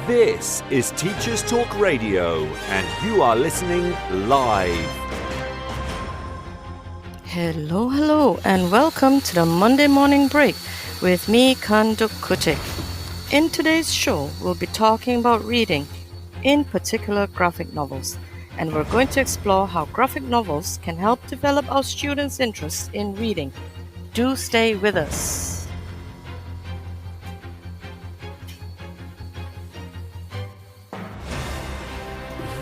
This is Teachers Talk Radio, and you are listening live. Hello, and welcome to the Monday Morning Break with me, Kanduk Kutik. In today's show, we'll be talking about reading, in particular graphic novels, and we're going to explore how graphic novels can help develop our students' interest in reading. Do stay with us.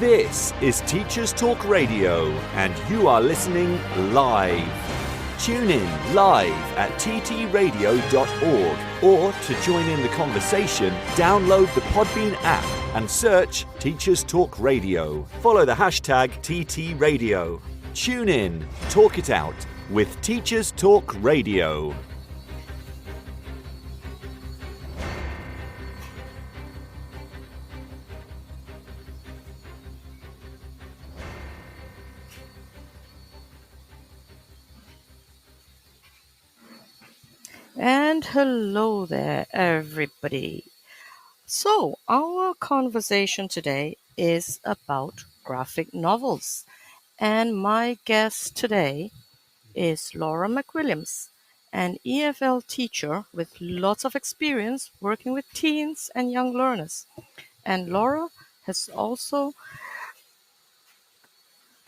This is Teachers Talk Radio, and you are listening live. Tune in live at ttradio.org, or to join in the conversation, download the Podbean app and search Teachers Talk Radio. Follow the hashtag TTRadio. Tune in, talk it out with Teachers Talk Radio. And hello there, everybody. So, our conversation today is about graphic novels. And my guest today is Laura McWilliams, an EFL teacher with lots of experience working with teens and young learners. And Laura has also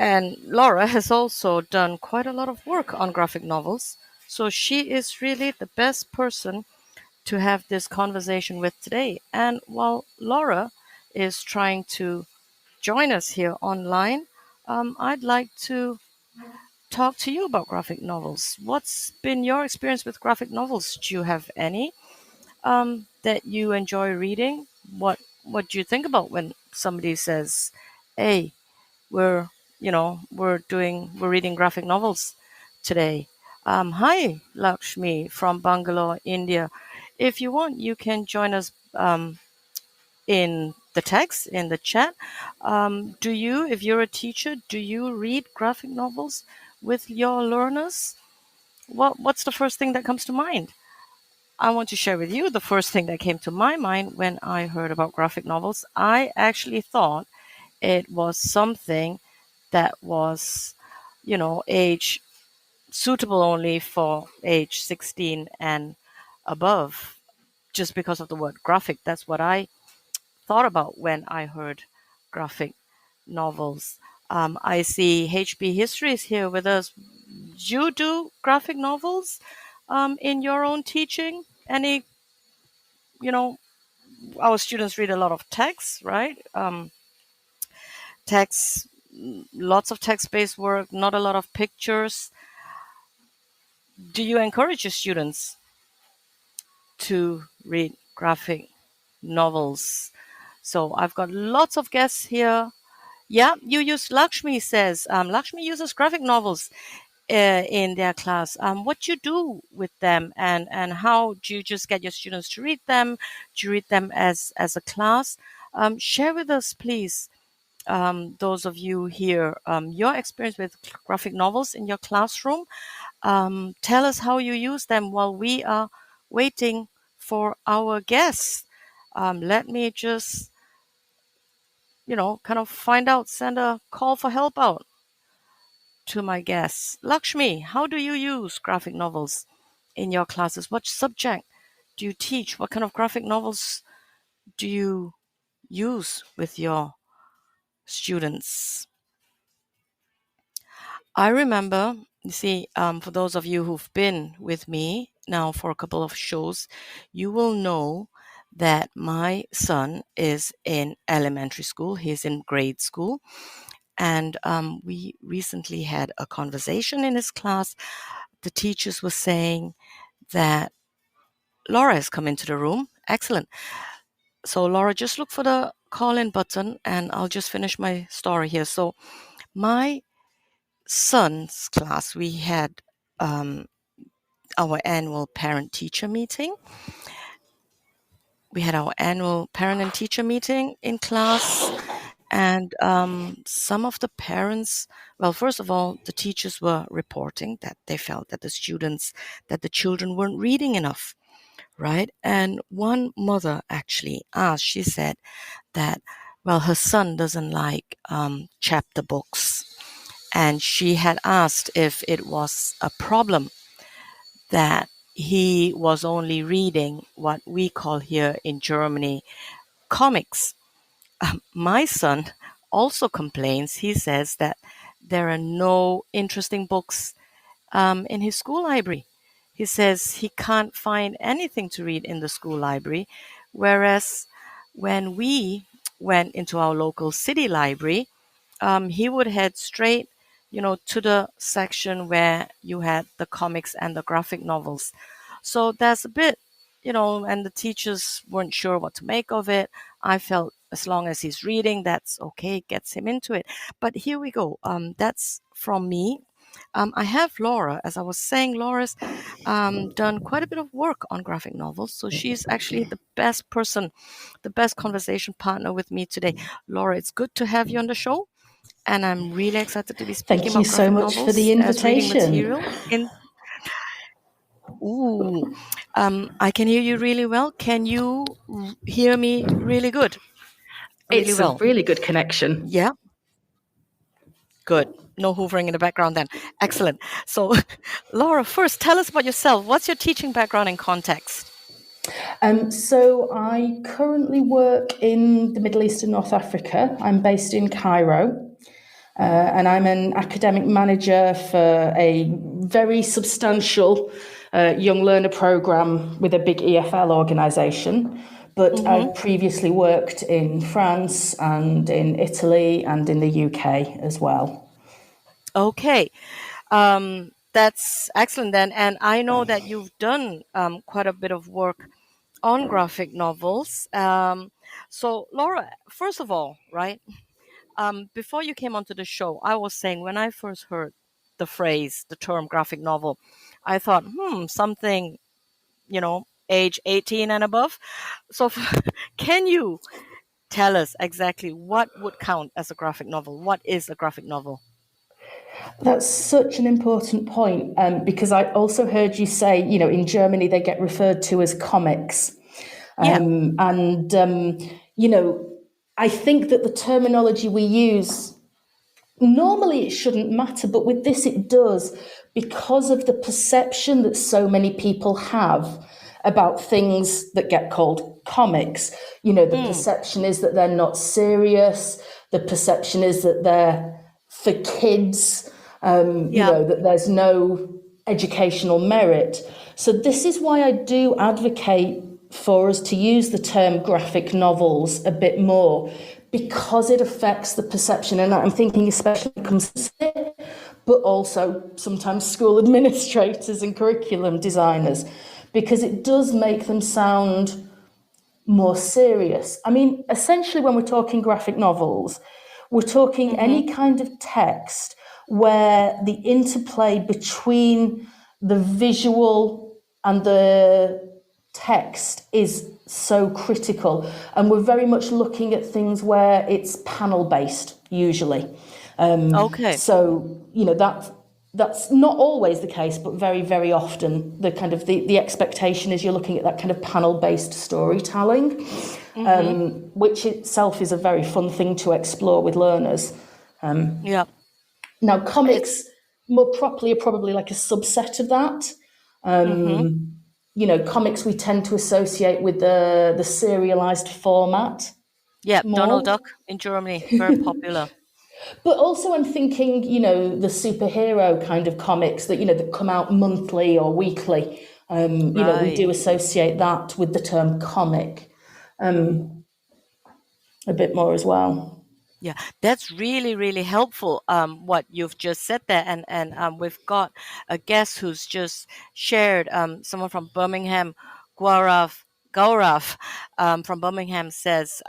done quite a lot of work on graphic novels. So she is really the best person to have this conversation with today. And while Laura is trying to join us here online, I'd like to talk to you about graphic novels. What's been your experience with graphic novels? Do you have any that you enjoy reading? What do you think about when somebody says, "Hey, we're we're reading graphic novels today"? Hi, Lakshmi from Bangalore, India. If you want, you can join us in the text, in the chat. Do you, if you're a teacher, do you read graphic novels with your learners? What's the first thing that comes to mind? I want to share with you the first thing that came to my mind when I heard about graphic novels. I actually thought it was something that was, age suitable only for age 16 and above, just because of the word graphic. That's what I thought about when I heard graphic novels. I see HB History is here with us. Do you do graphic novels in your own teaching? Any, our students read a lot of text, right? Text, lots of text-based work, not a lot of pictures. Do you encourage your students to read graphic novels? So I've got lots of guests here. Yeah, you use Lakshmi says. Lakshmi uses graphic novels in their class. What you do with them, and how do you just get your students to read them? Do you read them as a class? Share with us, please, those of you here, your experience with graphic novels in your classroom. Tell us how you use them while we are waiting for our guests. Let me just, kind of find out, send a call for help out to my guests. Lakshmi, how do you use graphic novels in your classes? What subject do you teach? What kind of graphic novels do you use with your students? I remember, you see, for those of you who've been with me now for a couple of shows, you will know that my son is in elementary school. He's in grade school. And we recently had a conversation in his class. The teachers were saying that Laura has come into the room. Excellent. So Laura, just look for the call-in button and I'll just finish my story here. So my son's class, we had our annual parent-teacher meeting. We had our annual parent and teacher meeting in class. And some of the parents, well, first of all, the teachers were reporting that they felt that the children weren't reading enough, right? And one mother actually asked, she said that, well, her son doesn't like chapter books. And she had asked if it was a problem that he was only reading what we call here in Germany comics. My son also complains. He says that there are no interesting books in his school library. He says he can't find anything to read in the school library, whereas when we went into our local city library, he would head straight, to the section where you had the comics and the graphic novels. So that's a bit, and the teachers weren't sure what to make of it. I felt as long as he's reading, that's okay, gets him into it. But here we go. That's from me. I have Laura, as I was saying, Laura's done quite a bit of work on graphic novels. So she's actually the best person, the best conversation partner with me today. Laura, it's good to have you on the show. And I'm really excited to be speaking Thank you about so graphic much for novels the as reading invitation. material. Ooh, I can hear you really well. Can you hear me really good? Really It's a well? really good connection. Yeah, good. No hoovering in the background then. Excellent. So, Laura, first, tell us about yourself. What's your teaching background and context? So I currently work in the Middle East and North Africa. I'm based in Cairo, and I'm an academic manager for a very substantial young learner program with a big EFL organisation. But I've previously worked in France and in Italy and in the UK as well. Okay. That's excellent then. And I know that you've done quite a bit of work on graphic novels. So, Laura, first of all, right, before you came onto the show, I was saying when I first heard the term graphic novel, I thought, something, age 18 and above. So, can you tell us exactly what would count as a graphic novel? What is a graphic novel? That's such an important point, because I also heard you say, in Germany they get referred to as comics. Yeah. I think that the terminology we use, normally it shouldn't matter, but with this it does, because of the perception that so many people have about things that get called comics. The perception is that they're not serious. The perception is that they're for kids, that there's no educational merit. So this is why I do advocate for us to use the term graphic novels a bit more, because it affects the perception. And I'm thinking especially when it comes to it, but also sometimes school administrators and curriculum designers, because it does make them sound more serious. I mean, essentially when we're talking graphic novels, we're talking any kind of text where the interplay between the visual and the text is so critical. And we're very much looking at things where it's panel based, usually. Okay. So, that's not always the case, but very, very often the expectation is you're looking at that kind of panel-based storytelling, which itself is a very fun thing to explore with learners. Now, comics more properly are probably like a subset of that. Comics we tend to associate with the serialized format. Yeah, more. Donald Duck in Germany, very popular. But also I'm thinking, the superhero kind of comics that, that come out monthly or weekly. We do associate that with the term comic a bit more as well. Yeah, that's really, really helpful, what you've just said there. And we've got a guest who's just shared, someone from Birmingham, Gaurav from Birmingham says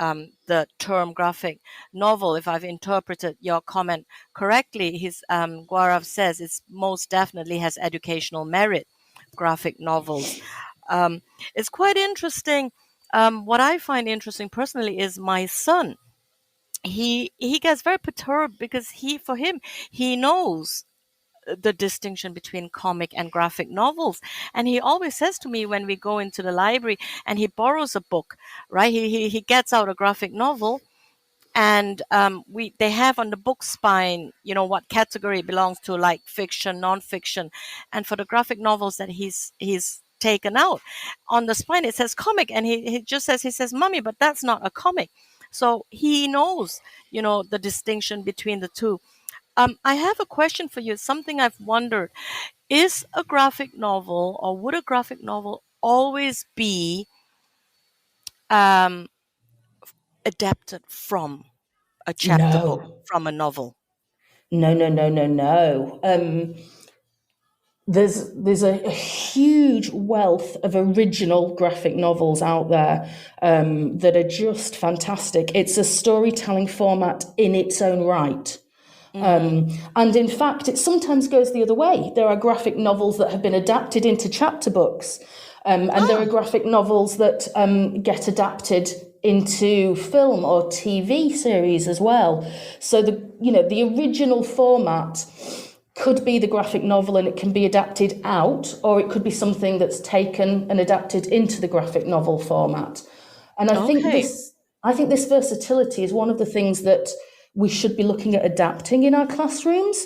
the term graphic novel, if I've interpreted your comment correctly, Gaurav says it most definitely has educational merit, graphic novels. It's quite interesting. What I find interesting personally is my son. He gets very perturbed because he knows the distinction between comic and graphic novels. And he always says to me when we go into the library and he borrows a book, right? He gets out a graphic novel, and they have on the book spine, what category it belongs to, like fiction, non-fiction. And for the graphic novels that he's taken out, on the spine it says comic, and he just says, "Mommy, but that's not a comic." So he knows, the distinction between the two. I have a question for you. It's something I've wondered. Is a graphic novel, or would a graphic novel always be um, adapted from a chapter book, No, from a novel? no. There's a huge wealth of original graphic novels out there that are just fantastic. It's a storytelling format in its own right. And in fact, it sometimes goes the other way. There are graphic novels that have been adapted into chapter books, and there are graphic novels that get adapted into film or TV series as well. So the original format could be the graphic novel and it can be adapted out, or it could be something that's taken and adapted into the graphic novel format. And I think this versatility is one of the things that we should be looking at adapting in our classrooms,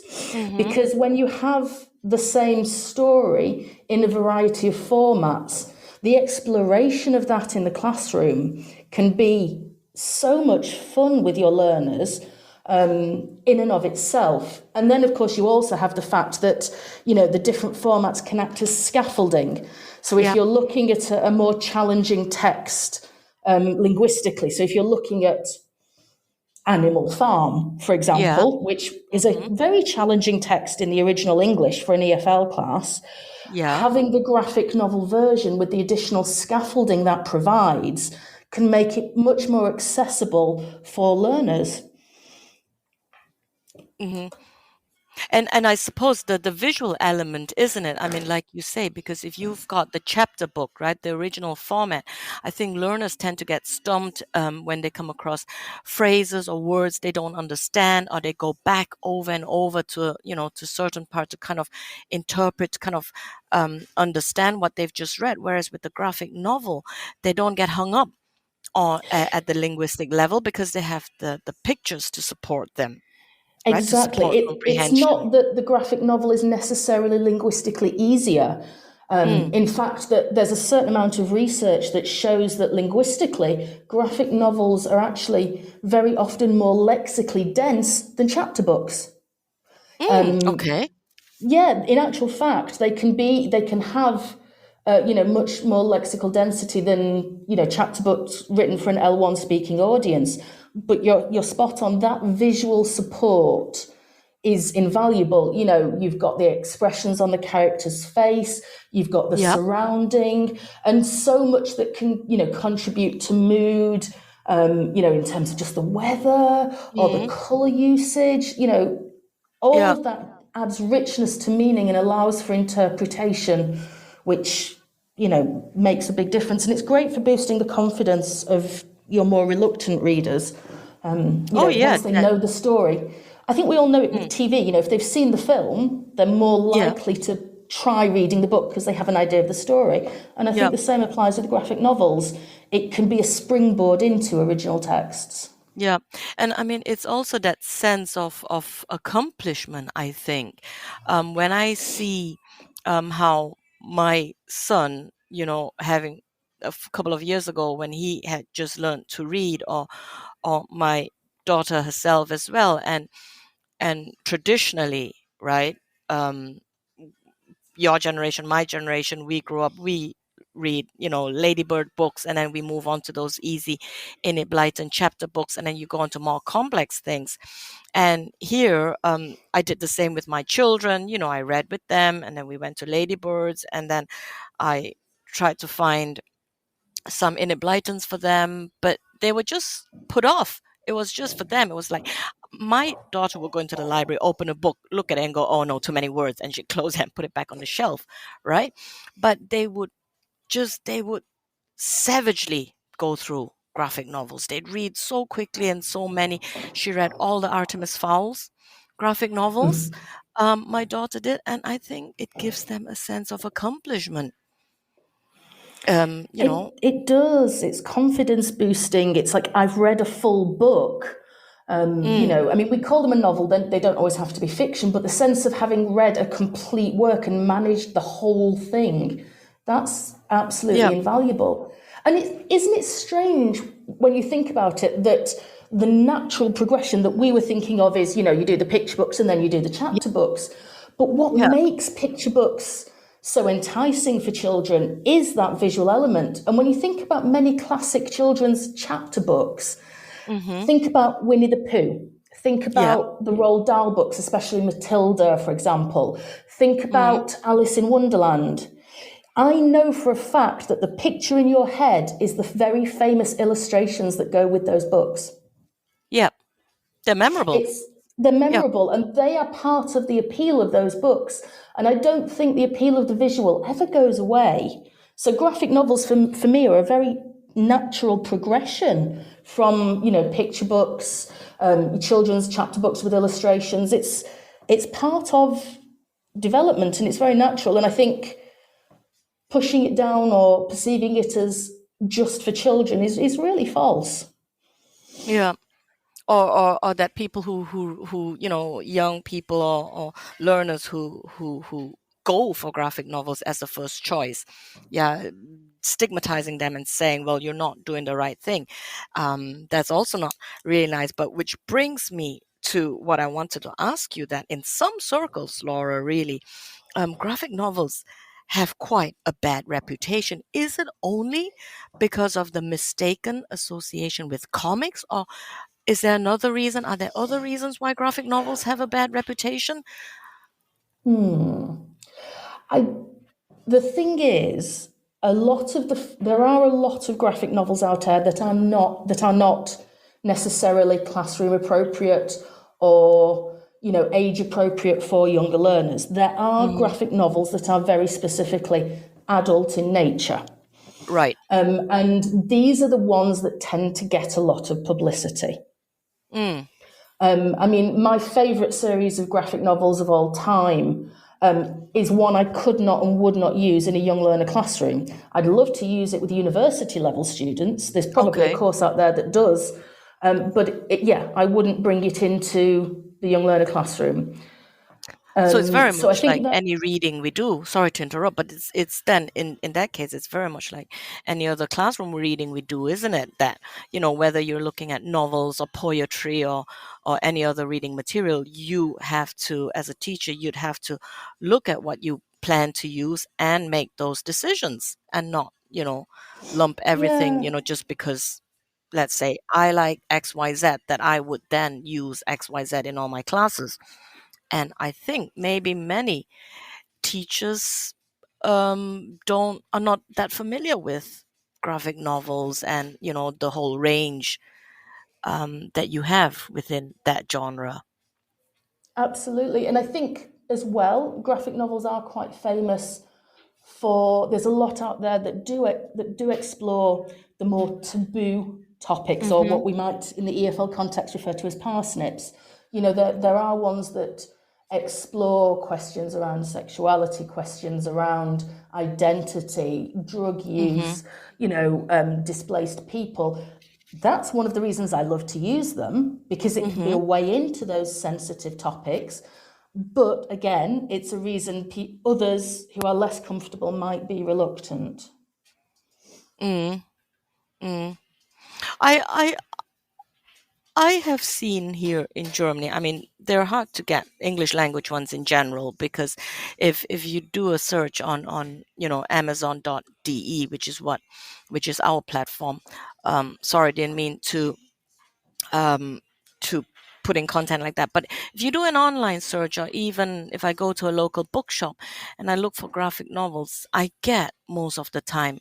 because when you have the same story in a variety of formats, the exploration of that in the classroom can be so much fun with your learners in and of itself. And then, of course, you also have the fact that, the different formats can act as scaffolding. So if you're looking at a more challenging text linguistically, so if you're looking at Animal Farm, for example, which is a very challenging text in the original English for an EFL class, having the graphic novel version with the additional scaffolding that provides can make it much more accessible for learners. And I suppose the visual element, isn't it? I mean, like you say, because if you've got the chapter book, right, the original format, I think learners tend to get stumped when they come across phrases or words they don't understand, or they go back over and over to, to certain parts to kind of interpret, kind of understand what they've just read. Whereas with the graphic novel, they don't get hung up on at the linguistic level because they have the pictures to support them. Right, Exactly. It's not that the graphic novel is necessarily linguistically easier. In fact, that there's a certain amount of research that shows that linguistically, graphic novels are actually very often more lexically dense than chapter books. Okay. Yeah, in actual fact, they can have much more lexical density than chapter books written for an L1 speaking audience. But you're spot on. That visual support is invaluable. You've got the expressions on the character's face, you've got the surrounding, and so much that can contribute to mood. In terms of just the weather or the color usage. All of that adds richness to meaning and allows for interpretation, which makes a big difference. And it's great for boosting the confidence of your more reluctant readers. Once they know the story. I think we all know it with TV. If they've seen the film, they're more likely to try reading the book because they have an idea of the story. And I think the same applies with graphic novels. It can be a springboard into original texts. Yeah. And I mean, it's also that sense of accomplishment, I think. When I see how my son, having couple of years ago when he had just learned to read, or my daughter herself as well, and traditionally, right, your generation, my generation, we grew up, we read ladybird books, and then we move on to those easy Enid Blyton chapter books, and then you go on to more complex things. And here I did the same with my children. I read with them, and then we went to ladybirds, and then I tried to find some Enid Blytons for them, but they were just put off. It was just for them. It was like my daughter would go into the library, open a book, look at it and go, "Oh no, too many words," and she'd close it and put it back on the shelf, right? But they would savagely go through graphic novels. They'd read so quickly and so many. She read all the Artemis Fowls graphic novels. My daughter did, and I think it gives them a sense of accomplishment. You know, It does. It's confidence boosting. It's like I've read a full book. I mean, we call them a novel. They don't always have to be fiction, but the sense of having read a complete work and managed the whole thing, that's yeah, absolutely invaluable. And isn't it strange when you think about it that the natural progression that we were thinking of is, you do the picture books and then you do the chapter books. But what yeah, makes picture books so enticing for children is that visual element. And when you think about many classic children's chapter books, mm-hmm, think about Winnie the Pooh. Think yeah, about the Roald Dahl books, especially Matilda, for example. Think mm, about Alice in Wonderland. I know for a fact that the picture in your head is the very famous illustrations that go with those books. yeah. They're memorable. They're Yeah, memorable and they are part of the appeal of those books. And I don't think the appeal of the visual ever goes away. So graphic novels for me are a very natural progression from, picture books, children's chapter books with illustrations. It's part of development and it's very natural. And I think pushing it down or perceiving it as just for children is really false. yeah. Or that people who young people or learners who go for graphic novels as the first choice, yeah, stigmatizing them and saying, well, you're not doing the right thing. That's also not really nice, but which brings me to what I wanted to ask you, that in some circles, Laura, really, graphic novels have quite a bad reputation. Is it only because of the mistaken association with comics, or is there another reason? Are there other reasons why graphic novels have a bad reputation? I The thing is, there are a lot of graphic novels out there that are not necessarily classroom appropriate or age appropriate for younger learners. There are Hmm. graphic novels that are very specifically adult in nature. Right. And these are the ones that tend to get a lot of publicity. Mm. I mean, my favourite series of graphic novels of all time is one I could not and would not use in a young learner classroom. I'd love to use it with university level students. There's probably a Okay. course out there that does, but I wouldn't bring it into the young learner classroom. So it's very So I much think like that, any reading we do. Sorry to interrupt, but it's then in that case, it's very much like any other classroom reading we do, isn't it? That, whether you're looking at novels or poetry or any other reading material, you have to, as a teacher, you'd have to look at what you plan to use and make those decisions, and not, lump everything, yeah, just because, let's say, I like XYZ, that I would then use XYZ in all my classes. And I think maybe many teachers don't are not that familiar with graphic novels and the whole range that you have within that genre. absolutely. And I think as well, graphic novels are quite famous for there's a lot out there that do explore the more taboo topics, or Mm-hmm. what we might in the EFL context refer to as parsnips. There are ones that explore questions around sexuality, questions around identity, drug Mm-hmm. use, displaced people. That's one of the reasons I love to use them, because it can be a Mm-hmm. way into those sensitive topics. But again, it's a reason others who are less comfortable might be reluctant. Mm. Mm. I I have seen here in Germany, I mean, they're hard to get, English language ones in general, because if you do a search on Amazon.de, which is our platform. Sorry, didn't mean um to put in content like that. But if you do an online search, or even if I go to a local bookshop and I look for graphic novels, I get most of the time,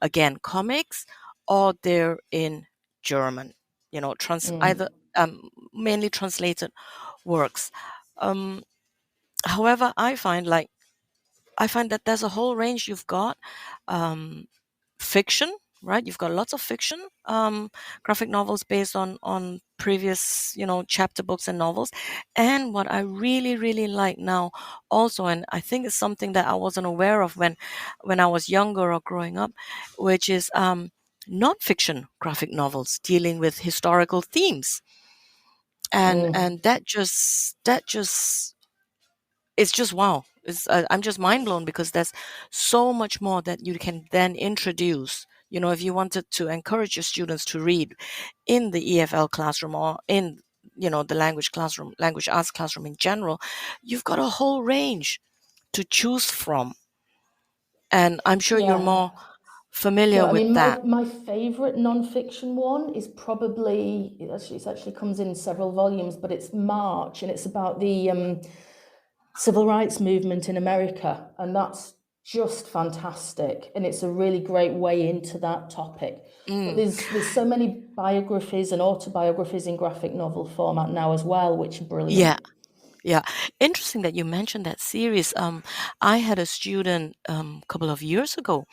again, comics, or they're in German, either mainly translated works. Um, However, I find that there's a whole range. You've got fiction, right? You've got lots of fiction, graphic novels based on previous, chapter books and novels. And what I really, really like now also, and I think it's something that I wasn't aware of when I was younger or growing up, which is non-fiction graphic novels dealing with historical themes. And that just it's just wow. I'm just mind blown because there's so much more that you can then introduce. If you wanted to encourage your students to read in the EFL classroom or in the language arts classroom in general, you've got a whole range to choose from, and I'm sure you're Yeah. more familiar No, I with mean that. my favorite non-fiction one is probably it actually comes in several volumes, but it's March, and it's about the civil rights movement in America, and that's just fantastic, and it's a really great way into that topic. But there's so many biographies and autobiographies in graphic novel format now as well, which are brilliant. Yeah. Yeah, interesting that you mentioned that series. I had a student a couple of years ago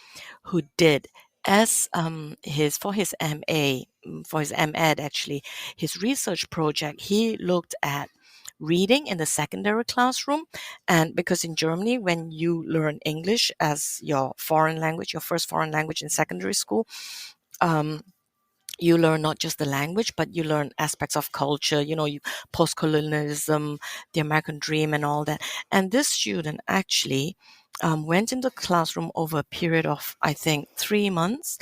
who did as for his MA, for his MEd actually, his research project. He looked at reading in the secondary classroom, and because in Germany, when you learn English as your foreign language, your first foreign language in secondary school, you learn not just the language, but you learn aspects of culture, post-colonialism, the American dream and all that. And this student actually went in the classroom over a period of, I think, 3 months.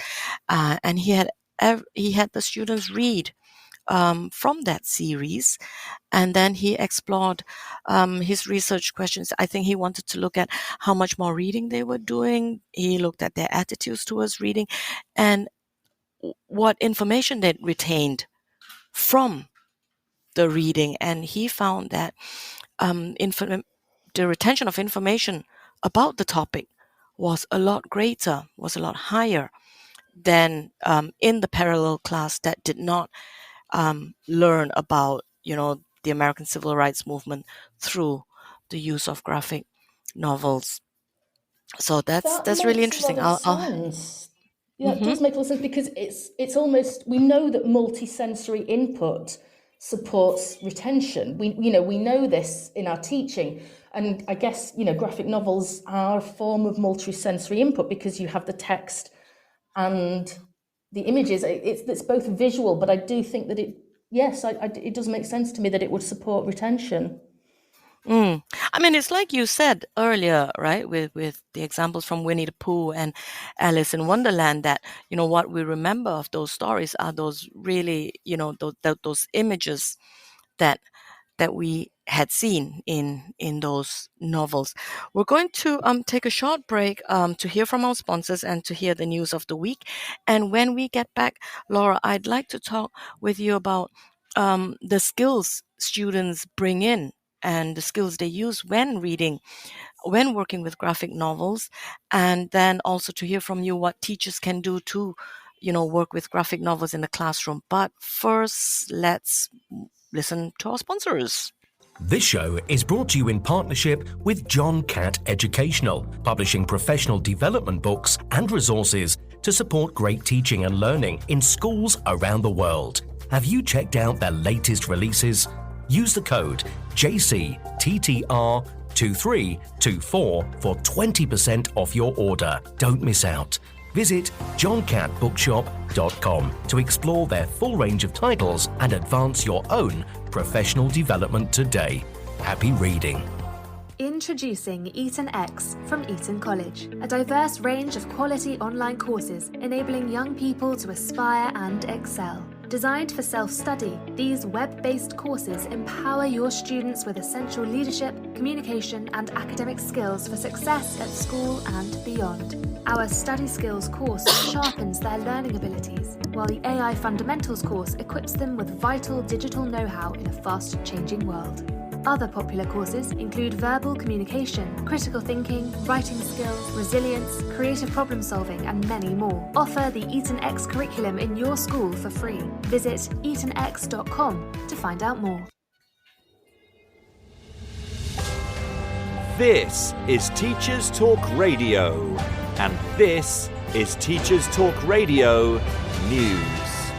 And he had the students read from that series. And then he explored his research questions. I think he wanted to look at how much more reading they were doing. He looked at their attitudes towards reading and what information they retained from the reading. And he found that the retention of information about the topic was a lot greater, was a lot higher than in the parallel class that did not learn about, the American Civil Rights Movement through the use of graphic novels. So that's That really makes a lot interesting. of I'll sense. Yeah, it does make a lot of sense because it's almost, we know that multisensory input supports retention. We know this in our teaching, and I guess graphic novels are a form of multisensory input because you have the text and the images. It's both visual, but I do think that it does make sense to me that it would support retention. I mean, it's like you said earlier, right? With the examples from Winnie the Pooh and Alice in Wonderland, that what we remember of those stories are those really, those images that we had seen in those novels. We're going to take a short break to hear from our sponsors and to hear the news of the week. And when we get back, Laura, I'd like to talk with you about the skills students bring in and the skills they use when reading, when working with graphic novels, and then also to hear from you what teachers can do to, work with graphic novels in the classroom. But first, let's listen to our sponsors. This show is brought to you in partnership with John Catt Educational, publishing professional development books and resources to support great teaching and learning in schools around the world. Have you checked out their latest releases? Use the code JCTTR2324 for 20% off your order. Don't miss out. Visit johncattbookshop.com to explore their full range of titles and advance your own professional development today. Happy reading. Introducing Eton X from Eton College, a diverse range of quality online courses enabling young people to aspire and excel. Designed for self-study, these web-based courses empower your students with essential leadership, communication, and academic skills for success at school and beyond. Our Study Skills course sharpens their learning abilities, while the AI Fundamentals course equips them with vital digital know-how in a fast-changing world. Other popular courses include verbal communication, critical thinking, writing skills, resilience, creative problem solving, and many more. Offer the Eton X curriculum in your school for free. Visit etonx.com to find out more. This is Teachers Talk Radio, and this is Teachers Talk Radio News.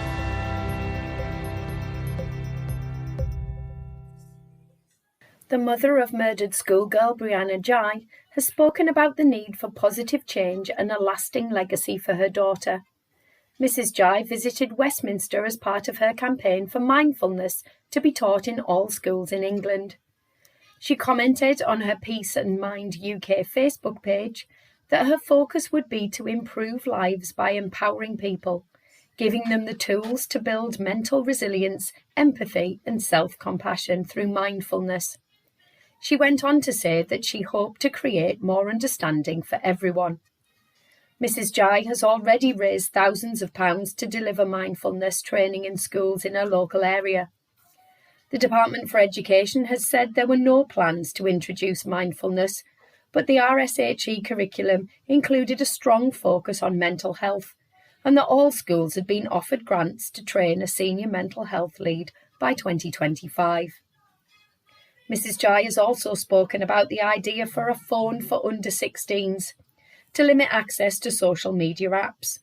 The mother of murdered schoolgirl Brianna Ghey has spoken about the need for positive change and a lasting legacy for her daughter. Mrs. Ghey visited Westminster as part of her campaign for mindfulness to be taught in all schools in England. She commented on her Peace and Mind UK Facebook page that her focus would be to improve lives by empowering people, giving them the tools to build mental resilience, empathy and self-compassion through mindfulness. She went on to say that she hoped to create more understanding for everyone. Mrs. Ghey has already raised thousands of pounds to deliver mindfulness training in schools in her local area. The Department for Education has said there were no plans to introduce mindfulness, but the RSHE curriculum included a strong focus on mental health, and that all schools had been offered grants to train a senior mental health lead by 2025. Mrs. Ghey has also spoken about the idea for a phone for under 16s to limit access to social media apps.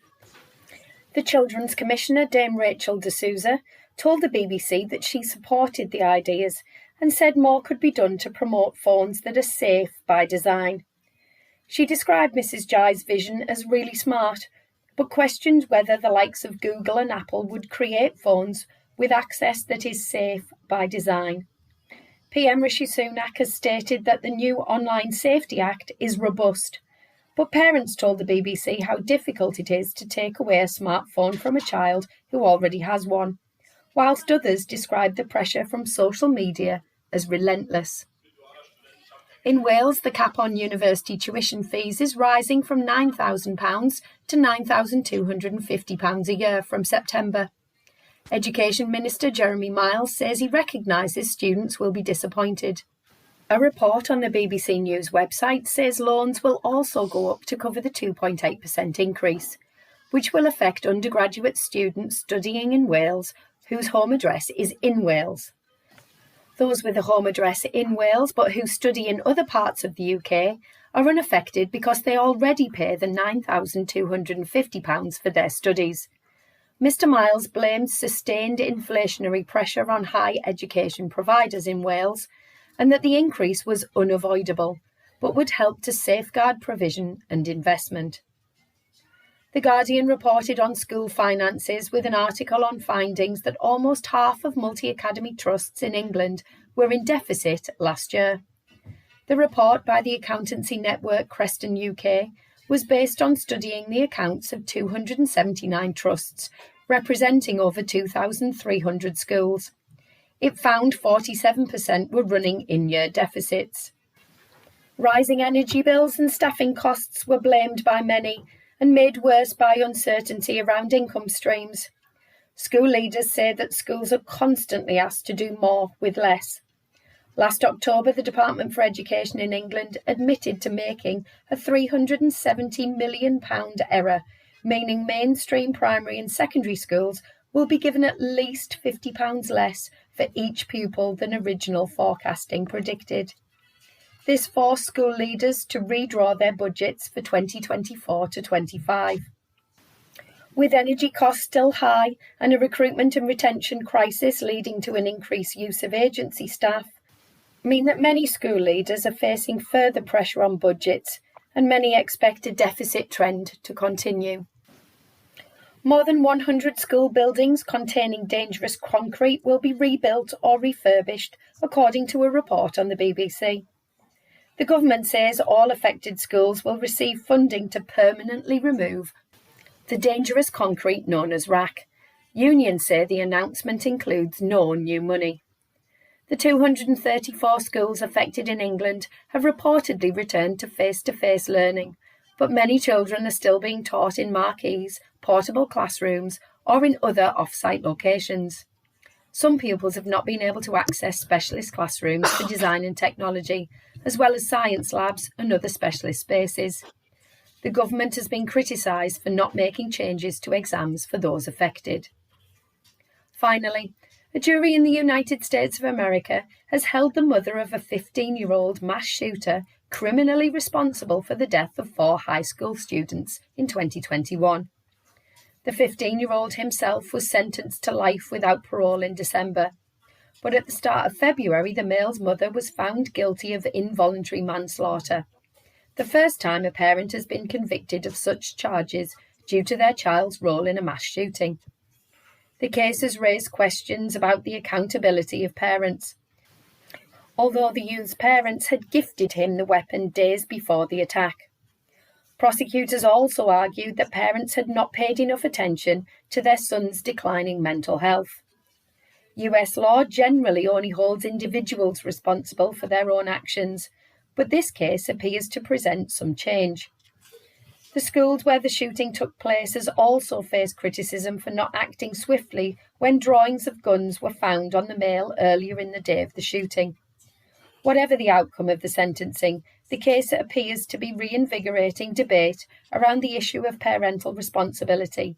The Children's Commissioner, Dame Rachel de Souza, told the BBC that she supported the ideas and said more could be done to promote phones that are safe by design. She described Mrs. Ghey's vision as really smart, but questioned whether the likes of Google and Apple would create phones with access that is safe by design. PM Rishi Sunak has stated that the new Online Safety Act is robust, but parents told the BBC how difficult it is to take away a smartphone from a child who already has one, whilst others described the pressure from social media as relentless. In Wales, the cap on university tuition fees is rising from £9,000 to £9,250 a year from September. Education Minister Jeremy Miles says he recognises students will be disappointed. A report on the BBC News website says loans will also go up to cover the 2.8% increase, which will affect undergraduate students studying in Wales whose home address is in Wales. Those with a home address in Wales but who study in other parts of the UK are unaffected because they already pay the £9,250 for their studies. Mr Miles blamed sustained inflationary pressure on higher education providers in Wales and that the increase was unavoidable, but would help to safeguard provision and investment. The Guardian reported on school finances with an article on findings that almost half of multi-academy trusts in England were in deficit last year. The report by the accountancy network Creston UK was based on studying the accounts of 279 trusts, representing over 2,300 schools. It found 47% were running in-year deficits. Rising energy bills and staffing costs were blamed by many and made worse by uncertainty around income streams. School leaders say that schools are constantly asked to do more with less. Last October, the Department for Education in England admitted to making a £370 million error, meaning mainstream primary and secondary schools will be given at least £50 less for each pupil than original forecasting predicted. This forced school leaders to redraw their budgets for 2024 to 25. With energy costs still high and a recruitment and retention crisis leading to an increased use of agency staff, mean that many school leaders are facing further pressure on budgets and many expect a deficit trend to continue. More than 100 school buildings containing dangerous concrete will be rebuilt or refurbished, according to a report on the BBC. The government says all affected schools will receive funding to permanently remove the dangerous concrete known as RAC. Unions say the announcement includes no new money. The 234 schools affected in England have reportedly returned to face-to-face learning, but many children are still being taught in marquees, portable classrooms, or in other off-site locations. Some pupils have not been able to access specialist classrooms for design and technology, as well as science labs and other specialist spaces. The government has been criticised for not making changes to exams for those affected. Finally, a jury in the United States of America has held the mother of a 15-year-old mass shooter criminally responsible for the death of 4 high school students in 2021. The 15-year-old himself was sentenced to life without parole in December. But at the start of February, the male's mother was found guilty of involuntary manslaughter, the first time a parent has been convicted of such charges due to their child's role in a mass shooting. The case has raised questions about the accountability of parents. Although the youth's parents had gifted him the weapon days before the attack. Prosecutors also argued that parents had not paid enough attention to their son's declining mental health. US law generally only holds individuals responsible for their own actions, but this case appears to present some change. The schools where the shooting took place has also faced criticism for not acting swiftly when drawings of guns were found on the male earlier in the day of the shooting. Whatever the outcome of the sentencing, the case appears to be reinvigorating debate around the issue of parental responsibility,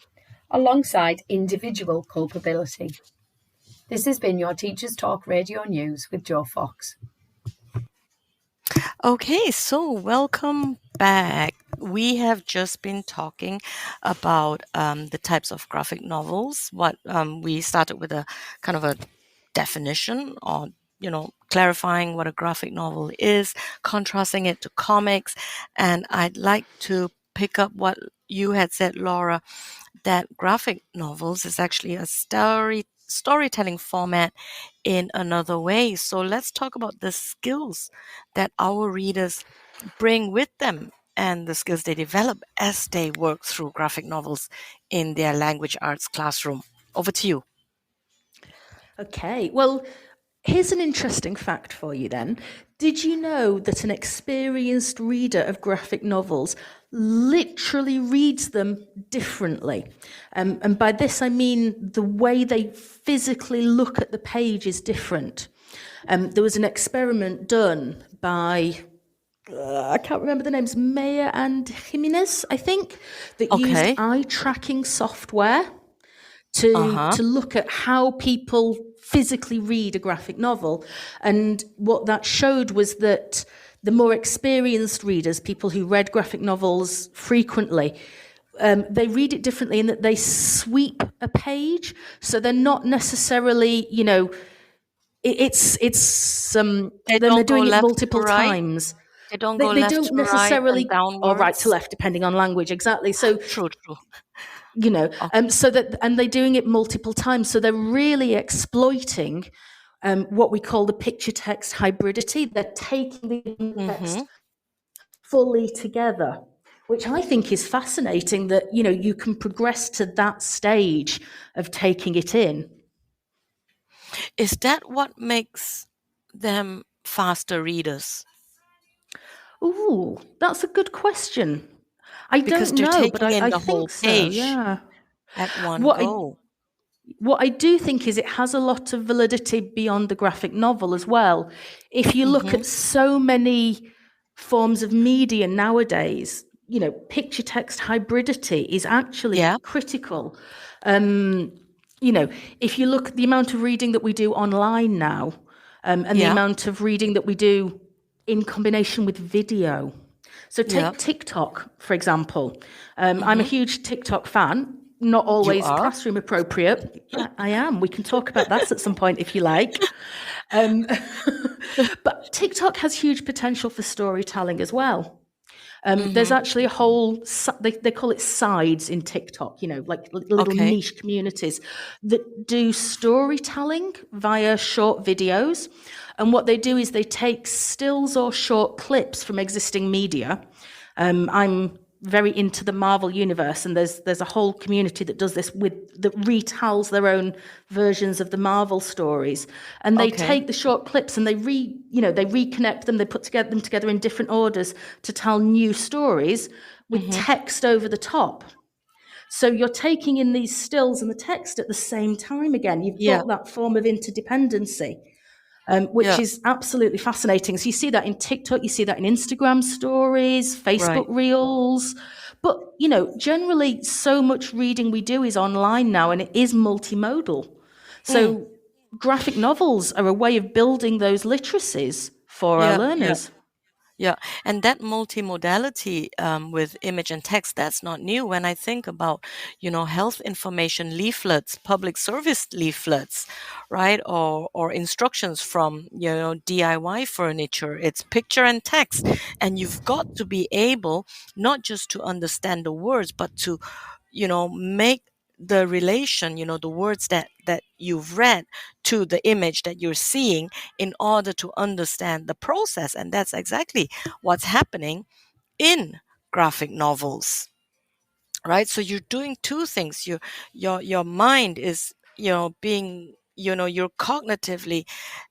alongside individual culpability. This has been your Teachers Talk Radio News with Jo Fox. Okay, so welcome back. We have just been talking about the types of graphic novels. We started with a kind of a definition, or clarifying what a graphic novel is, contrasting it to comics, and I'd like to pick up what you had said, Laura, that graphic novels is actually a storytelling format in another way. So let's talk about the skills that our readers bring with them and the skills they develop as they work through graphic novels in their language arts classroom. Over to you. Okay, well, here's an interesting fact for you then. Did you know that an experienced reader of graphic novels literally reads them differently? And by this I mean the way they physically look at the page is different. There was an experiment done by, I can't remember the names, Meyer and Jimenez, I think, that used eye tracking software to look at how people physically read a graphic novel. And what that showed was that the more experienced readers, people who read graphic novels frequently, they read it differently in that they sweep a page. So they're not necessarily, they're doing it multiple times. They don't go left to necessarily, right and downwards. Or right to left, depending on language. Exactly. So true. So that, and they're doing it multiple times. So they're really exploiting what we call the picture-text hybridity. They're taking the text fully together, which I think is fascinating, that, you can progress to that stage of taking it in. Is that what makes them faster readers? Ooh, that's a good question. I Because don't know, but I the think whole so, page yeah. at one go. What I do think is it has a lot of validity beyond the graphic novel as well. If you look at so many forms of media nowadays, picture-text hybridity is actually critical. If you look at the amount of reading that we do online now, and the amount of reading that we do in combination with video. So take TikTok, for example. I'm a huge TikTok fan, not always classroom appropriate. Yeah, I am. We can talk about that at some point if you like. But TikTok has huge potential for storytelling as well. There's actually a whole, they call it sides in TikTok, like little niche communities that do storytelling via short videos. And what they do is they take stills or short clips from existing media. I'm very into the Marvel universe, and there's a whole community that does this that retells their own versions of the Marvel stories, and they take the short clips and they reconnect them, they put them together in different orders to tell new stories with text over the top. So you're taking in these stills and the text at the same time again. You've got that form of interdependency. Which is absolutely fascinating. So you see that in TikTok, you see that in Instagram stories, Facebook Reels. But, generally so much reading we do is online now, and it is multimodal. So graphic novels are a way of building those literacies for our learners. Yeah, and that multimodality with image and text, that's not new. When I think about, health information leaflets, public service leaflets, right? Or instructions from, DIY furniture, it's picture and text. And you've got to be able not just to understand the words, but to, make the relation, the words that you've read to the image that you're seeing in order to understand the process. And that's exactly what's happening in graphic novels, right? So you're doing two things. Your mind is, being, you're cognitively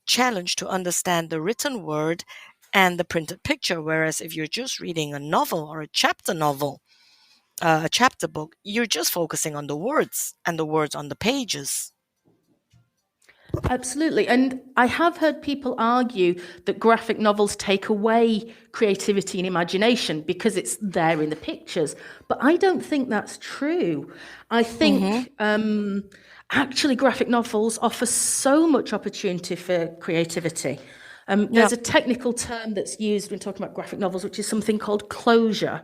challenged to understand the written word and the printed picture. Whereas if you're just reading a novel or a chapter novel, a chapter book, you're just focusing on the words and the words on the pages. Absolutely. And I have heard people argue that graphic novels take away creativity and imagination because it's there in the pictures. But I don't think that's true. I think actually graphic novels offer so much opportunity for creativity. There's a technical term that's used when talking about graphic novels, which is something called closure.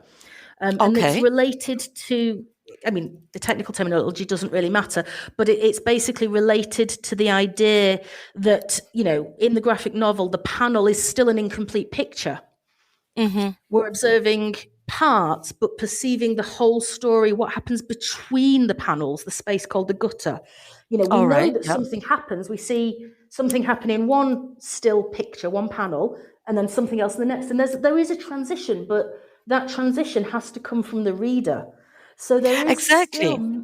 And it's related to, the technical terminology doesn't really matter, but it's basically related to the idea that, in the graphic novel, the panel is still an incomplete picture. We're observing parts, but perceiving the whole story, what happens between the panels, the space called the gutter. We know that something happens. We see something happen in one still picture, one panel, and then something else in the next. And there is a transition, but that transition has to come from the reader. So there is still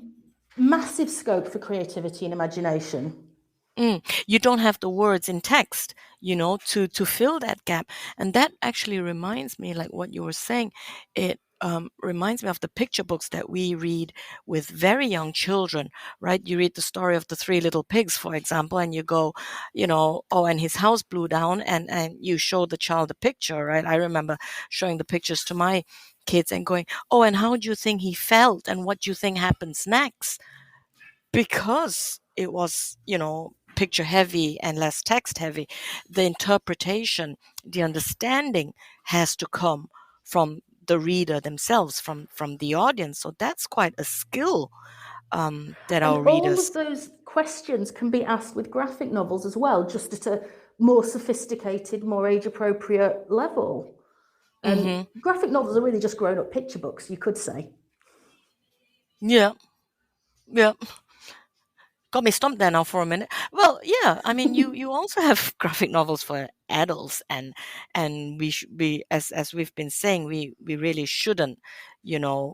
massive scope for creativity and imagination. You don't have the words in text, to fill that gap. And that actually reminds me, like what you were saying, it reminds me of the picture books that we read with very young children, right? You read the story of the Three Little Pigs, for example, and you go, oh, and his house blew down, and you show the child a picture, right? I remember showing the pictures to my kids and going, oh, and how do you think he felt, and what do you think happens next? Because it was, picture heavy and less text heavy, the interpretation, the understanding has to come from the reader themselves, from the audience. So that's quite a skill that our readers. All of those questions can be asked with graphic novels as well, just at a more sophisticated, more age-appropriate level. Graphic novels are really just grown-up picture books, you could say. Yeah. Got me stumped there now for a minute. Well, yeah, you also have graphic novels for adults, and we should be, as we've been saying, we really shouldn't,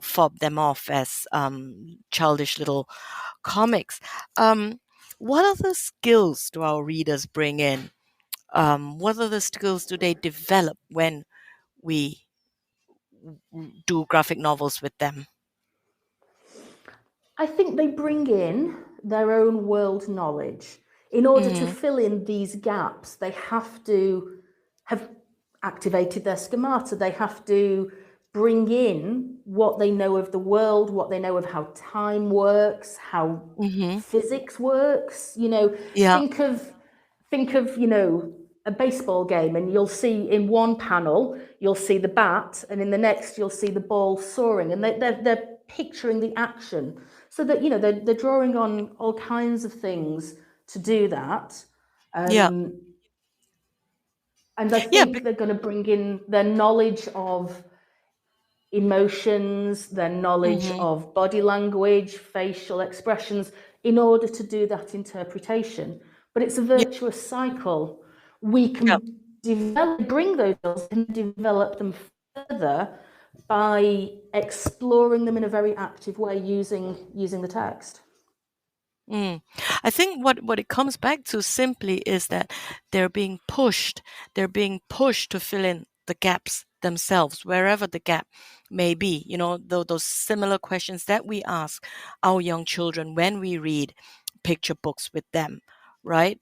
fob them off as childish little comics. What other skills do our readers bring in? What other skills do they develop when we do graphic novels with them? I think they bring in their own world knowledge. In order to fill in these gaps, they have to have activated their schemata. They have to bring in what they know of the world, what they know of how time works, how physics works. Think of a baseball game, and you'll see in one panel, you'll see the bat, and in the next, you'll see the ball soaring, and they're picturing the action. So that, they're drawing on all kinds of things to do that. And I think they're going to bring in their knowledge of emotions, their knowledge of body language, facial expressions, in order to do that interpretation. But it's a virtuous cycle. We can bring those skills and develop them further by exploring them in a very active way using the text. I think what it comes back to simply is that they're being pushed to fill in the gaps themselves, wherever the gap may be. Those similar questions that we ask our young children when we read picture books with them, right?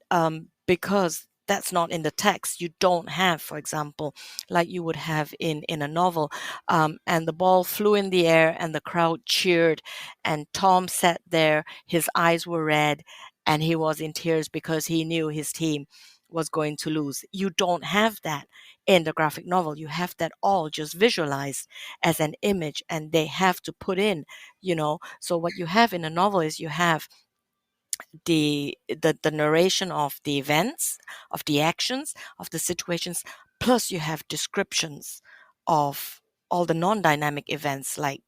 Because that's not in the text. You don't have, for example, like you would have in a novel, and the ball flew in the air and the crowd cheered, and Tom sat there, his eyes were red, and he was in tears because he knew his team was going to lose. You don't have that in the graphic novel. You have that all just visualized as an image, and they have to put in, so what you have in a novel is you have the narration of the events, of the actions, of the situations, plus you have descriptions of all the non-dynamic events like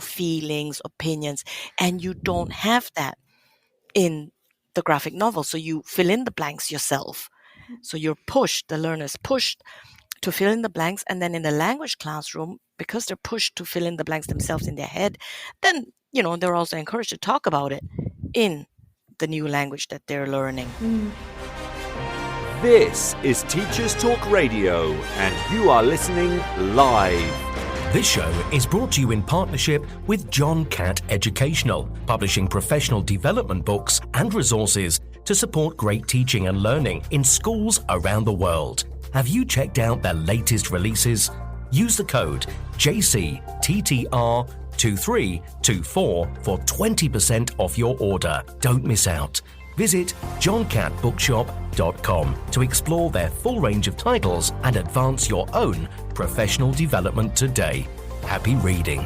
feelings, opinions, and you don't have that in the graphic novel. So you fill in the blanks yourself. So the learner's pushed to fill in the blanks, and then in the language classroom, because they're pushed to fill in the blanks themselves in their head, then they're also encouraged to talk about it in the new language that they're learning. This is Teachers Talk Radio, and you are listening live. This show is brought to you in partnership with John Catt Educational, publishing professional development books and resources to support great teaching and learning in schools around the world. Have you checked out their latest releases? Use the code JCTTR2324 for 20% off your order. Don't miss out. Visit johncattbookshop.com to explore their full range of titles and advance your own professional development today. Happy reading.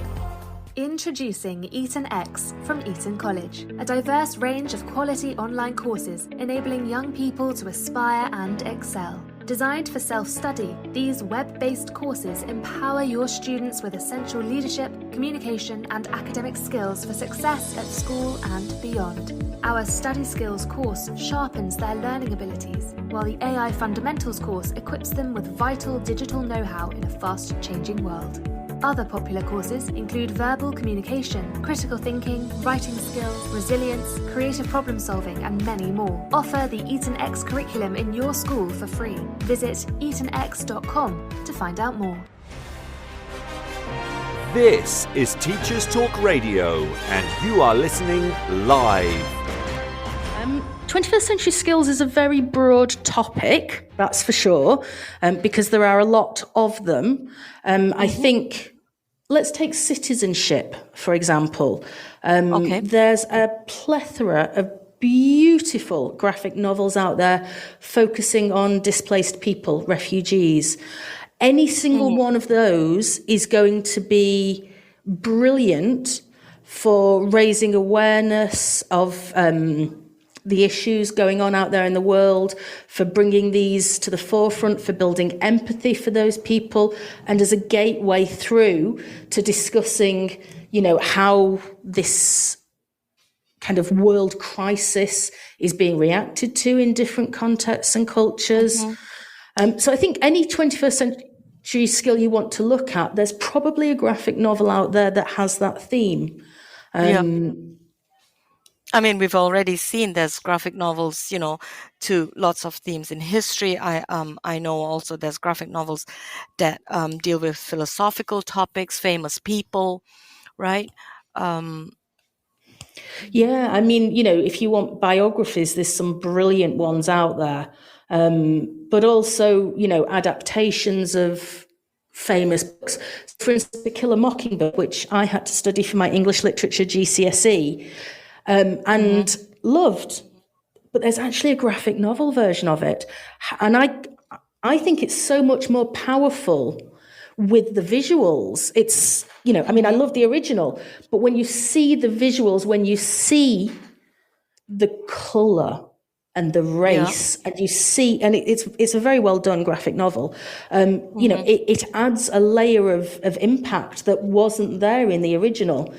Introducing Eton X from Eton College, a diverse range of quality online courses enabling young people to aspire and excel. Designed for self-study, these web-based courses empower your students with essential leadership, communication, and academic skills for success at school and beyond. Our Study Skills course sharpens their learning abilities, while the AI Fundamentals course equips them with vital digital know-how in a fast-changing world. Other popular courses include verbal communication, critical thinking, writing skills, resilience, creative problem solving, and many more. Offer the Eton X curriculum in your school for free. Visit etonx.com to find out more. This is Teachers Talk Radio, and you are listening live. 21st century skills is a very broad topic, that's for sure, because there are a lot of them. I think, let's take citizenship, for example. Okay. There's a plethora of beautiful graphic novels out there focusing on displaced people, refugees. Any single one of those is going to be brilliant for raising awareness of the issues going on out there in the world, for bringing these to the forefront, for building empathy for those people, and as a gateway through to discussing, how this kind of world crisis is being reacted to in different contexts and cultures. So I think any 21st century skill you want to look at, there's probably a graphic novel out there that has that theme. I mean, we've already seen there's graphic novels, to lots of themes in history. I know also there's graphic novels that deal with philosophical topics, famous people, right? Yeah, I mean, if you want biographies, there's some brilliant ones out there. But also, adaptations of famous books. For instance, To Kill a Mockingbird, which I had to study for my English literature GCSE. And loved, but there's actually a graphic novel version of it, and I think it's so much more powerful with the visuals. It's I love the original, but when you see the visuals, when you see the color and the race, and you see, and it's a very well done graphic novel. It adds a layer of impact that wasn't there in the original.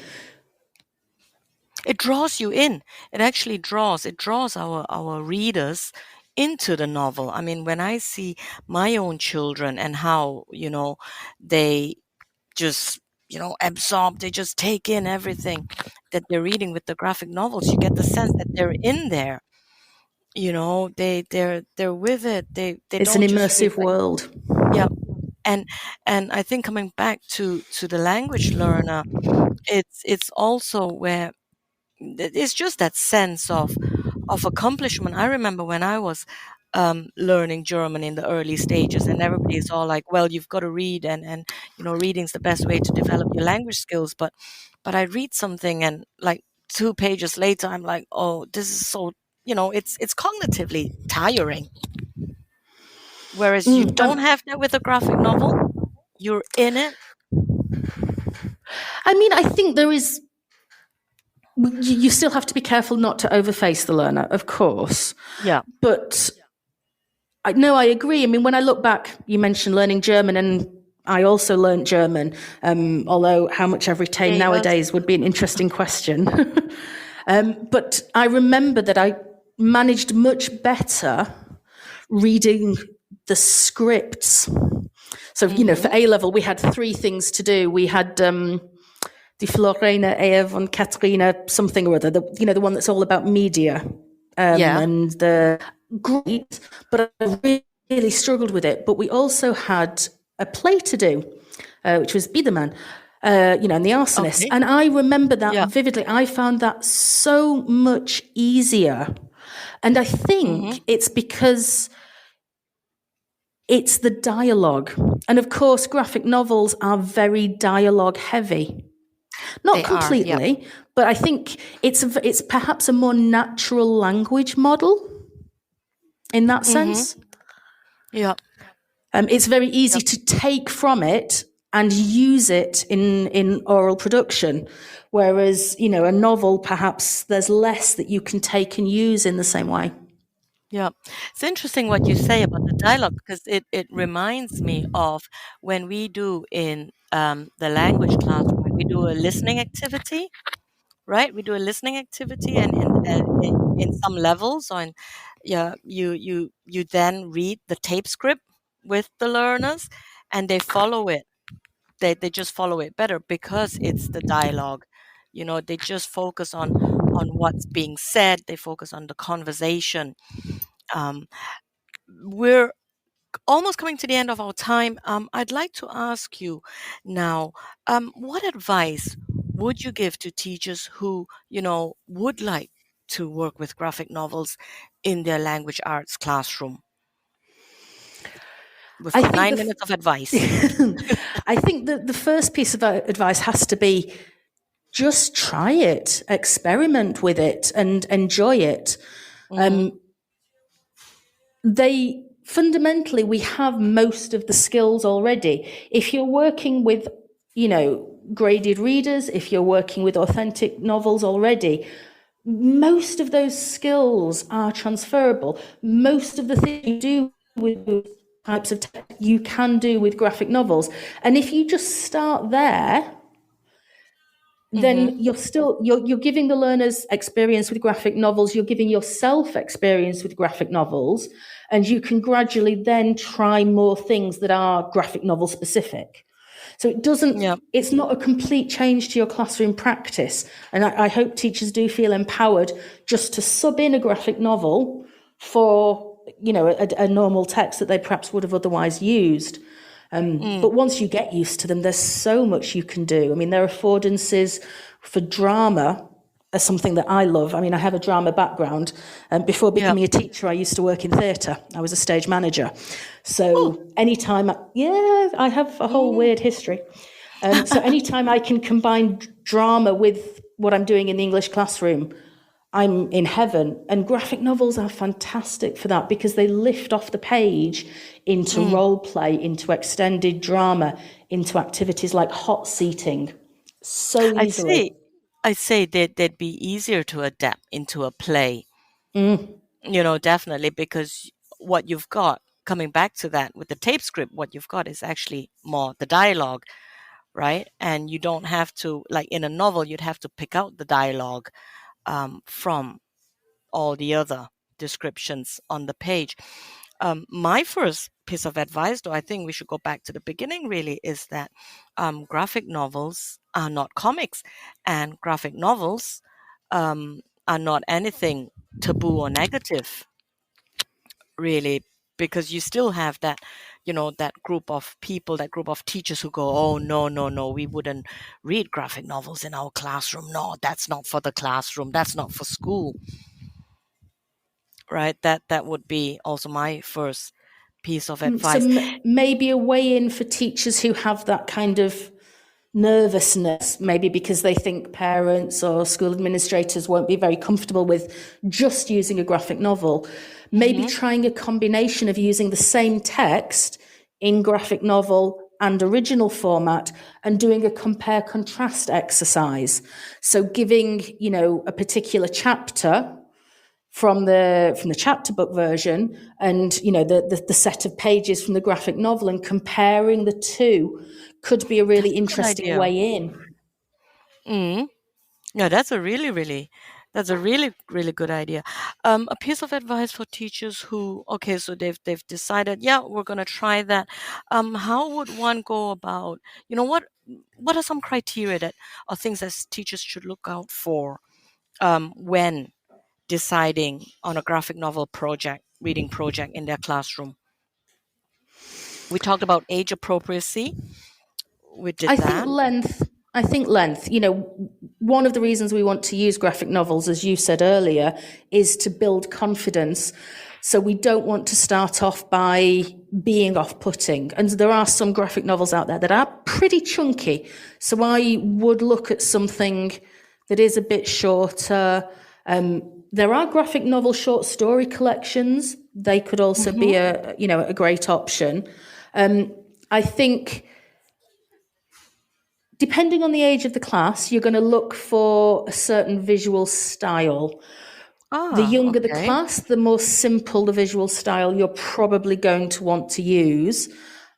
It draws you in. It draws our readers into the novel. I mean, when I see my own children and how, they just, absorb, they just take in everything that they're reading with the graphic novels, you get the sense that they're in there. They're with it. It's an immersive world. Yeah. And I think coming back to the language learner, it's also where it's just that sense of accomplishment. I remember when I was learning German in the early stages, and everybody's all like, well, you've got to read, and reading's the best way to develop your language skills. But I read something, and like 2 pages later, I'm like, oh, this is so, it's cognitively tiring. Whereas you don't have that with a graphic novel. You're in it. I mean, I think there is. You still have to be careful not to overface the learner, of course. Yeah. But I agree. I mean, when I look back, you mentioned learning German, and I also learned German, although how much I've retained nowadays would be an interesting question. But I remember that I managed much better reading the scripts. So, for A-level, we had 3 things to do. We had Die Florina Ehe von Katharina, something or other, the one that's all about media. And the great, but I really struggled with it. But we also had a play to do, which was Biedermann, and the Arsonist. Okay. And I remember that vividly. I found that so much easier. And I think it's because it's the dialogue. And of course, graphic novels are very dialogue heavy. Not completely, but I think it's perhaps a more natural language model in that sense. Yeah. It's very easy to take from it and use it in oral production, whereas, a novel, perhaps there's less that you can take and use in the same way. Yeah. It's interesting what you say about the dialogue, because it reminds me of when we do in the language class, when we do a listening activity, right? We do a listening activity, and in some levels, you then read the tape script with the learners, and they follow it. They just follow it better because it's the dialogue. They just focus on what's being said. They focus on the conversation. We're almost coming to the end of our time. I'd like to ask you now, what advice would you give to teachers who, would like to work with graphic novels in their language arts classroom? With 9 minutes of advice. I think that the first piece of advice has to be just try it, experiment with it, and enjoy it. Fundamentally, we have most of the skills already. If you're working with, graded readers, if you're working with authentic novels already, most of those skills are transferable. Most of the things you do with types of text you can do with graphic novels. And if you just start there, then you're giving the learners experience with graphic novels, you're giving yourself experience with graphic novels, and you can gradually then try more things that are graphic novel specific. So it's not a complete change to your classroom practice. And I hope teachers do feel empowered just to sub in a graphic novel for, a normal text that they perhaps would have otherwise used. But once you get used to them, there's so much you can do. I mean, their affordances for drama are something that I love. I mean, I have a drama background. Before becoming a teacher, I used to work in theatre. I was a stage manager. So anytime, I have a whole weird history. So anytime I can combine drama with what I'm doing in the English classroom, I'm in heaven. And graphic novels are fantastic for that because they lift off the page into role play, into extended drama, into activities like hot seating so easily. I'd say that they'd be easier to adapt into a play, definitely, because what you've got, coming back to that with the tape script, what you've got is actually more the dialogue, right? And you don't have to, like in a novel, you'd have to pick out the dialogue from all the other descriptions on the page. My first piece of advice, though, I think we should go back to the beginning, really, is that graphic novels are not comics, and graphic novels are not anything taboo or negative, really, because you still have that, that group of people, that group of teachers who go, oh, no, we wouldn't read graphic novels in our classroom. No, that's not for the classroom. That's not for school. Right? That would be also my first piece of advice. So maybe a way in for teachers who have that kind of nervousness, maybe because they think parents or school administrators won't be very comfortable with just using a graphic novel. Maybe trying a combination of using the same text in graphic novel and original format and doing a compare contrast exercise. So giving, a particular chapter from the chapter book version and, the set of pages from the graphic novel and comparing the two could be a really interesting idea. way in. Yeah, that's a really, really good idea. A piece of advice for teachers who, okay, so they've decided, yeah, we're gonna try that. How would one go about, what are some criteria that or things that teachers should look out for when deciding on a graphic novel reading project in their classroom? We talked about age appropriacy. We did I that. think length. One of the reasons we want to use graphic novels, as you said earlier, is to build confidence. So we don't want to start off by being off-putting. And there are some graphic novels out there that are pretty chunky. So I would look at something that is a bit shorter. There are graphic novel short story collections. They could also be a great option. I think, depending on the age of the class, you're going to look for a certain visual style. The younger the class, the more simple the visual style you're probably going to want to use.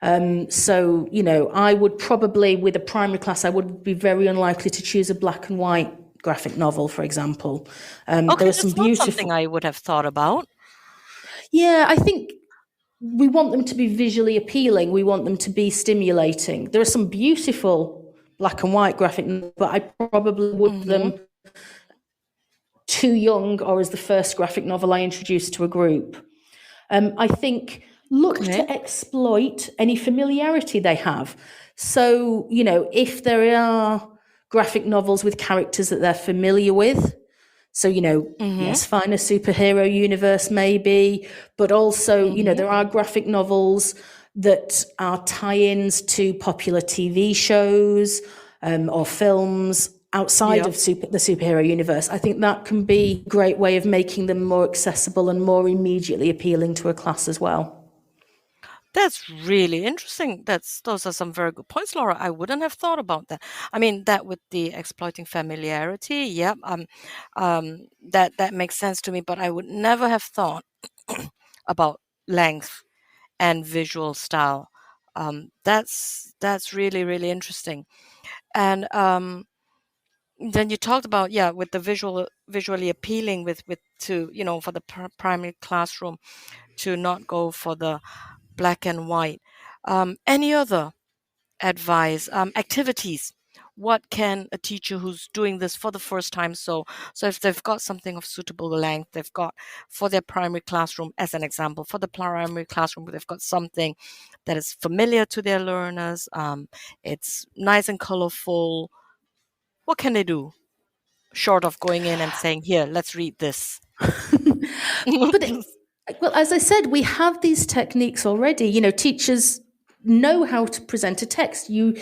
So, I would probably, with a primary class, I would be very unlikely to choose a black and white graphic novel, for example. Okay, there are that's some not beautiful. something I would have thought about. Yeah, I think we want them to be visually appealing. We want them to be stimulating. There are some beautiful black and white graphic novels, but I probably would them too young or as the first graphic novel I introduced to a group. I think look to exploit any familiarity they have. So, if there are graphic novels with characters that they're familiar with, so, yes, find a superhero universe maybe, but also, there are graphic novels that are tie-ins to popular TV shows or films outside of the superhero universe. I think that can be a great way of making them more accessible and more immediately appealing to a class as well. That's really interesting. Those are some very good points, Laura. I wouldn't have thought about that. I mean, that with the exploiting familiarity, that makes sense to me. But I would never have thought about length and visual style. That's really, really interesting. And then you talked about with the visually appealing for the primary classroom to not go for the black and white. Any other advice? Activities. What can a teacher who's doing this for the first time, so if they've got something of suitable length, they've got for their primary classroom, as an example, for the primary classroom, they've got something that is familiar to their learners, it's nice and colorful. What can they do? Short of going in and saying, here, let's read this. Well, as I said, we have these techniques already. Teachers know how to present a text. You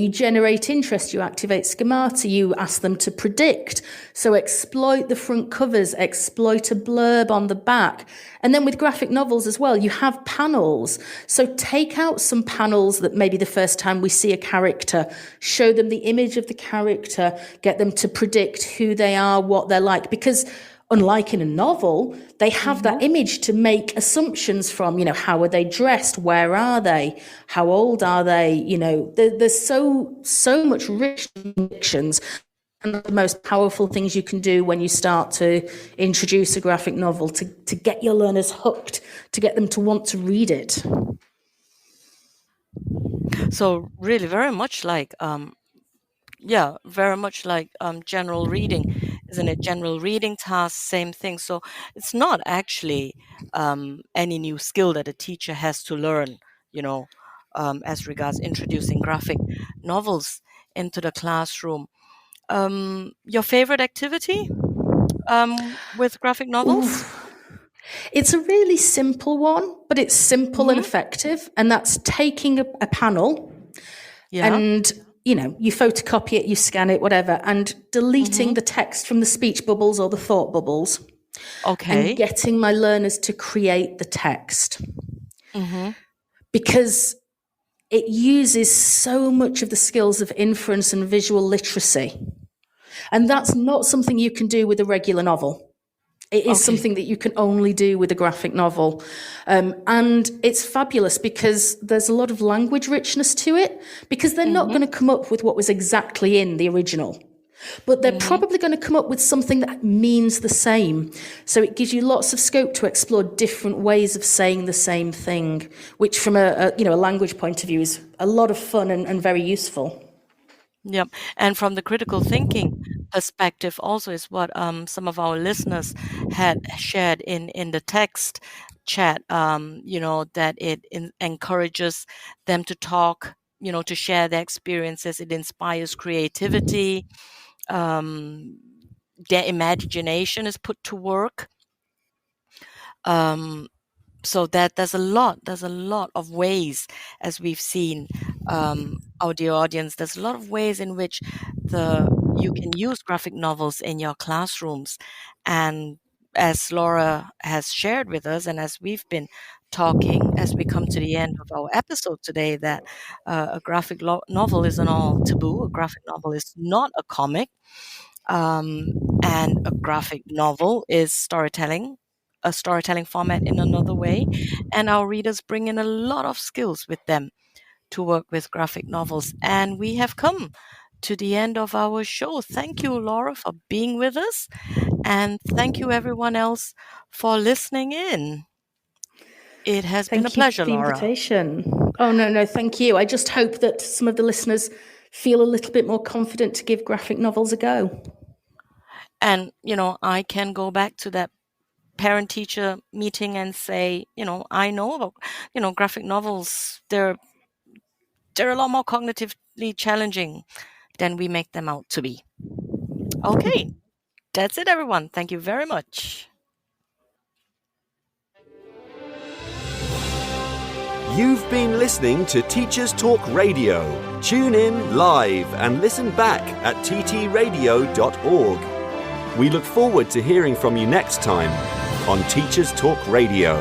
generate interest, you activate schemata, you ask them to predict. So exploit the front covers, exploit a blurb on the back. And then with graphic novels as well, you have panels. So take out some panels that maybe the first time we see a character, show them the image of the character, get them to predict who they are, what they're like. Because unlike in a novel, they have that image to make assumptions from, how are they dressed? Where are they? How old are they? There's so much rich predictions. And the most powerful things you can do when you start to introduce a graphic novel to get your learners hooked, to get them to want to read it. So really very much like, general reading. Isn't it? General reading tasks, same thing. So it's not actually any new skill that a teacher has to learn, as regards introducing graphic novels into the classroom. Your favorite activity with graphic novels? It's a really simple one, but it's simple and effective. And that's taking a panel and you photocopy it, you scan it, whatever, and deleting the text from the speech bubbles or the thought bubbles. Okay. And getting my learners to create the text. Because it uses so much of the skills of inference and visual literacy. And that's not something you can do with a regular novel. It is something that you can only do with a graphic novel. And it's fabulous because there's a lot of language richness to it, because they're not going to come up with what was exactly in the original. But they're probably going to come up with something that means the same. So it gives you lots of scope to explore different ways of saying the same thing, which from a language point of view is a lot of fun and very useful. Yep. And from the critical thinking perspective also is what some of our listeners had shared in the text chat, that it encourages them to talk, to share their experiences. It inspires creativity. Their imagination is put to work. So that there's a lot of ways, as we've seen, our dear audience, there's a lot of ways in which you can use graphic novels in your classrooms. And as Laura has shared with us, and as we've been talking, as we come to the end of our episode today, that a graphic novel isn't all taboo. A graphic novel is not a comic. And a graphic novel is a storytelling format in another way, and our readers bring in a lot of skills with them to work with graphic novels. And we have come to the end of our show. Thank you, Laura, for being with us, and thank you everyone else for listening in. It has been a pleasure, Laura. Invitation. Oh, no, thank you. I just hope that some of the listeners feel a little bit more confident to give graphic novels a go. And, I can go back to that parent-teacher meeting and say, I know about, graphic novels. They're a lot more cognitively challenging than we make them out to be. Okay, that's it, everyone. Thank you very much. You've been listening to Teachers Talk Radio. Tune in live and listen back at ttradio.org. We look forward to hearing from you next time on Teachers Talk Radio.